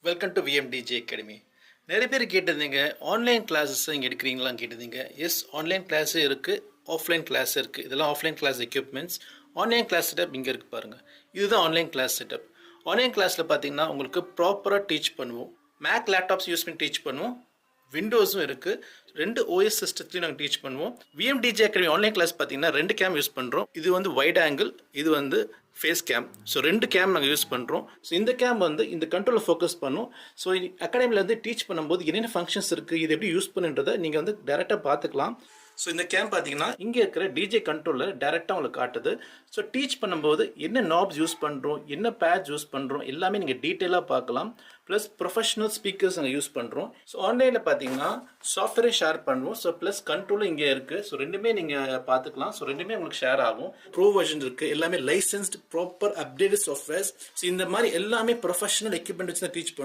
Welcome to VMTJ academy. நிறைய பேர் கேட்டிருந்தீங்க, ஆன்லைன் கிளாஸஸ் இங்கே எடுக்கிறீங்களான்னு கேட்டிருந்தீங்க. எஸ், ஆன்லைன் கிளாஸும் இருக்குது, ஆஃப்லைன் கிளாஸ் இருக்குது. இதெல்லாம் offline class equipments. Online class setup இங்கே இருக்குது பாருங்கள். இதுதான் ஆன்லைன் கிளாஸ் செட்டப். ஆன்லைன் கிளாஸில் பார்த்தீங்கன்னா உங்களுக்கு ப்ராப்பராக டீச் பண்ணுவோம். மேக் லேப்டாப்ஸ் யூஸ் பண்ணி டீச் பண்ணுவோம். விண்டோஸும் இருக்குது. 2 OS சிஸ்டத்துலையும் நாங்கள் டீச் பண்ணுவோம். விஎம்டிஜே அகாடமி ஆன்லைன் கிளாஸ் பார்த்தீங்கன்னா 2 கேம் யூஸ் பண்ணுறோம். இது வந்து வைட் ஆங்கிள், இது வந்து ஃபேஸ் கேம். ஸோ 2 கேம் நாங்கள் யூஸ் பண்ணுறோம். ஸோ இந்த கேம் வந்து இந்த கண்ட்ரோலில் ஃபோக்கஸ் பண்ணும். ஸோ அகாடமியில் வந்து டீச் பண்ணும்போது என்னென்ன ஃபங்க்ஷன்ஸ் இருக்குது, இது எப்படி யூஸ் பண்ணுன்றதை நீங்கள் வந்து டேரெக்டாக பார்த்துக்கலாம். ஸோ இந்த கேம் பார்த்தீங்கன்னா இங்கே இருக்கிற டிஜே கண்ட்ரோலில் டேரெக்டாக உங்களுக்கு காட்டுது. ஸோ டீச் பண்ணும்போது என்ன நாப்ஸ் யூஸ் பண்ணுறோம், என்ன பேட்ச் யூஸ் பண்ணுறோம், எல்லாமே நீங்கள் டீட்டெயிலாக பார்க்கலாம். ப்ளஸ் ப்ரொஃபஷனல் ஸ்பீக்கர்ஸ் நாங்கள் யூஸ் பண்ணுறோம். ஸோ ஆன்லைனில் பார்த்தீங்கன்னா சாஃப்ட்வேரை ஷேர் பண்ணுவோம். ஸோ ப்ளஸ் கண்ட்ரோலும் இங்கே இருக்குது. ஸோ ரெண்டுமே நீங்கள் பார்த்துக்கலாம். ஸோ ரெண்டுமே உங்களுக்கு ஷேர் ஆகும். ப்ரோ வெர்ஷன் இருக்குது, எல்லாமே licensed proper updated softwares. So இந்த மாதிரி எல்லாமே ப்ரொஃபஷனல் எக்யூப்மெண்ட் வச்சு தான் டீச் பண்ணுவோம்.